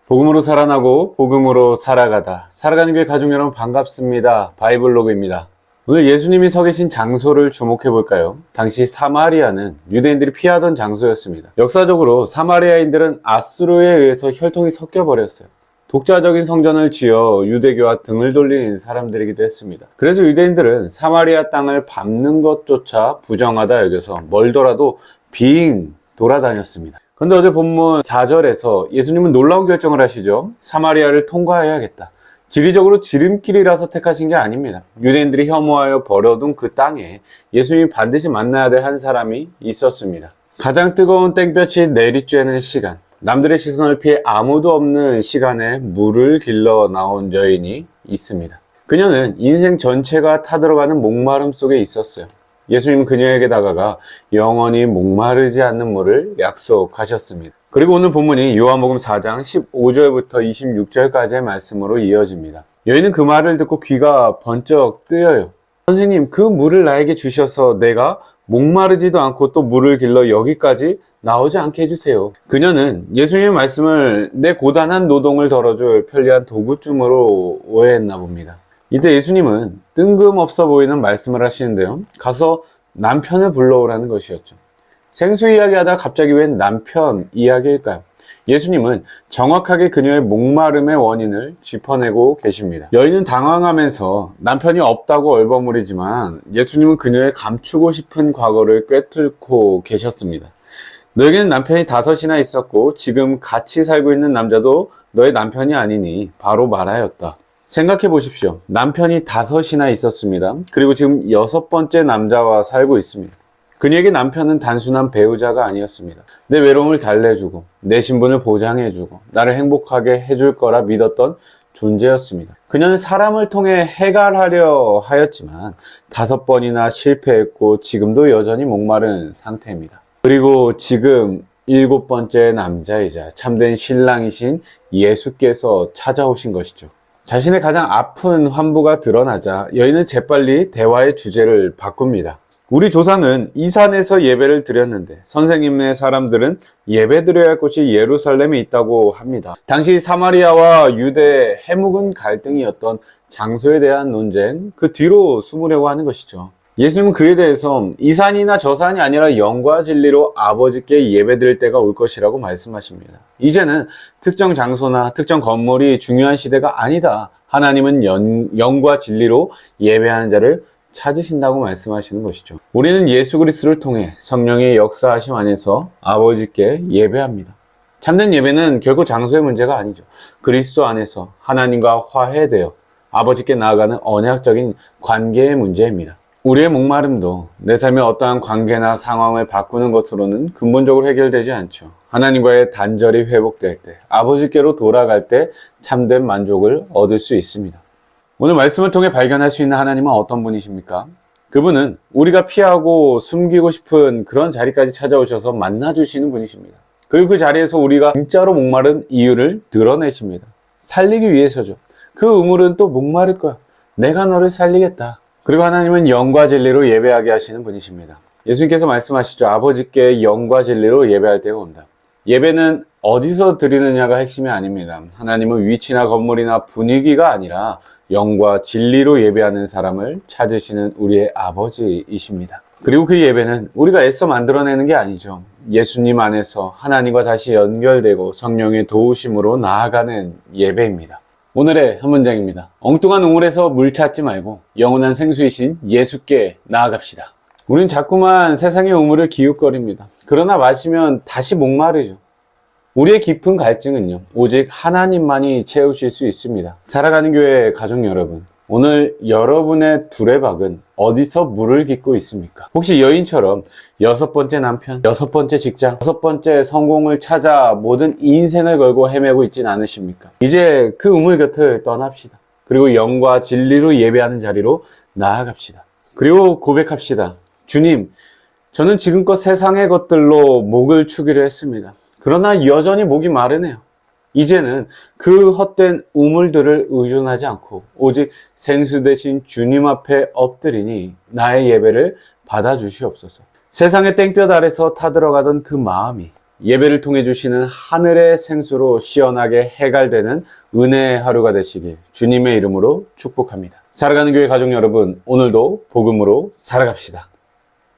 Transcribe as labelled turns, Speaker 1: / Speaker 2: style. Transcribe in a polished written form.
Speaker 1: 복음으로 살아나고 복음으로 살아가다. 살아가는 교회 가족 여러분 반갑습니다. 바이블로그입니다. 오늘 예수님이 서 계신 장소를 주목해 볼까요? 당시 사마리아는 유대인들이 피하던 장소였습니다. 역사적으로 사마리아인들은 아수르에 의해서 혈통이 섞여 버렸어요. 독자적인 성전을 지어 유대교와 등을 돌린 사람들이기도 했습니다. 그래서 유대인들은 사마리아 땅을 밟는 것조차 부정하다 여겨서 멀더라도 빙 돌아다녔습니다. 그런데 어제 본문 4절에서 예수님은 놀라운 결정을 하시죠. 사마리아를 통과해야겠다. 지리적으로 지름길이라서 택하신 게 아닙니다. 유대인들이 혐오하여 버려둔 그 땅에 예수님이 반드시 만나야 될 한 사람이 있었습니다. 가장 뜨거운 땡볕이 내리쬐는 시간, 남들의 시선을 피해 아무도 없는 시간에 물을 길러 나온 여인이 있습니다. 그녀는 인생 전체가 타들어가는 목마름 속에 있었어요. 예수님은 그녀에게 다가가 영원히 목마르지 않는 물을 약속하셨습니다. 그리고 오늘 본문이 요한복음 4장 15절부터 26절까지의 말씀으로 이어집니다. 여인은 그 말을 듣고 귀가 번쩍 뜨여요. 선생님, 그 물을 나에게 주셔서 내가 목마르지도 않고 또 물을 길러 여기까지 나오지 않게 해주세요. 그녀는 예수님의 말씀을 내 고단한 노동을 덜어줄 편리한 도구쯤으로 오해했나 봅니다. 이때 예수님은 뜬금없어 보이는 말씀을 하시는데요. 가서 남편을 불러오라는 것이었죠. 생수 이야기하다 갑자기 웬 남편 이야기일까요? 예수님은 정확하게 그녀의 목마름의 원인을 짚어내고 계십니다. 여인은 당황하면서 남편이 없다고 얼버무리지만 예수님은 그녀의 감추고 싶은 과거를 꿰뚫고 계셨습니다. 너에게는 남편이 5이나 있었고 지금 같이 살고 있는 남자도 너의 남편이 아니니 바로 말하였다. 생각해 보십시오. 남편이 5이나 있었습니다. 그리고 지금 6번째 남자와 살고 있습니다. 그녀에게 남편은 단순한 배우자가 아니었습니다. 내 외로움을 달래주고 내 신분을 보장해주고 나를 행복하게 해줄 거라 믿었던 존재였습니다. 그녀는 사람을 통해 해결하려 하였지만 5번이나 실패했고 지금도 여전히 목마른 상태입니다. 그리고 지금 7번째 남자이자 참된 신랑이신 예수께서 찾아오신 것이죠. 자신의 가장 아픈 환부가 드러나자 여인은 재빨리 대화의 주제를 바꿉니다. 우리 조상은 이 산에서 예배를 드렸는데 선생님네 사람들은 예배 드려야 할 곳이 예루살렘에 있다고 합니다. 당시 사마리아와 유대 해묵은 갈등이었던 장소에 대한 논쟁, 그 뒤로 숨으려고 하는 것이죠. 예수님은 그에 대해서 이 산이나 저 산이 아니라 영과 진리로 아버지께 예배 드릴 때가 올 것이라고 말씀하십니다. 이제는 특정 장소나 특정 건물이 중요한 시대가 아니다. 하나님은 영과 진리로 예배하는 자를 찾으신다고 말씀하시는 것이죠. 우리는 예수 그리스도를 통해 성령의 역사하심 안에서 아버지께 예배합니다. 참된 예배는 결국 장소의 문제가 아니죠. 그리스도 안에서 하나님과 화해되어 아버지께 나아가는 언약적인 관계의 문제입니다. 우리의 목마름도 내 삶의 어떠한 관계나 상황을 바꾸는 것으로는 근본적으로 해결되지 않죠. 하나님과의 단절이 회복될 때, 아버지께로 돌아갈 때 참된 만족을 얻을 수 있습니다. 오늘 말씀을 통해 발견할 수 있는 하나님은 어떤 분이십니까? 그분은 우리가 피하고 숨기고 싶은 그런 자리까지 찾아오셔서 만나주시는 분이십니다. 그리고 그 자리에서 우리가 진짜로 목마른 이유를 드러내십니다. 살리기 위해서죠. 그 우물은 또 목마를 거야. 내가 너를 살리겠다. 그리고 하나님은 영과 진리로 예배하게 하시는 분이십니다. 예수님께서 말씀하시죠. 아버지께 영과 진리로 예배할 때가 온다. 예배는 어디서 드리느냐가 핵심이 아닙니다. 하나님은 위치나 건물이나 분위기가 아니라 영과 진리로 예배하는 사람을 찾으시는 우리의 아버지이십니다. 그리고 그 예배는 우리가 애써 만들어내는 게 아니죠. 예수님 안에서 하나님과 다시 연결되고 성령의 도우심으로 나아가는 예배입니다. 오늘의 한 문장입니다. 엉뚱한 우물에서 물 찾지 말고 영원한 생수이신 예수께 나아갑시다. 우린 자꾸만 세상의 우물을 기웃거립니다. 그러나 마시면 다시 목마르죠. 우리의 깊은 갈증은요, 오직 하나님만이 채우실 수 있습니다. 살아가는 교회 가족 여러분, 오늘 여러분의 두레박은 어디서 물을 깃고 있습니까? 혹시 여인처럼 6번째 남편, 6번째 직장, 6번째 성공을 찾아 모든 인생을 걸고 헤매고 있진 않으십니까? 이제 그 우물 곁을 떠납시다. 그리고 영과 진리로 예배하는 자리로 나아갑시다. 그리고 고백합시다. 주님, 저는 지금껏 세상의 것들로 목을 추기로 했습니다. 그러나 여전히 목이 마르네요. 이제는 그 헛된 우물들을 의존하지 않고 오직 생수 대신 주님 앞에 엎드리니 나의 예배를 받아주시옵소서. 세상의 땡볕 아래서 타들어가던 그 마음이 예배를 통해 주시는 하늘의 생수로 시원하게 해갈되는 은혜의 하루가 되시길 주님의 이름으로 축복합니다. 살아가는 교회 가족 여러분, 오늘도 복음으로 살아갑시다.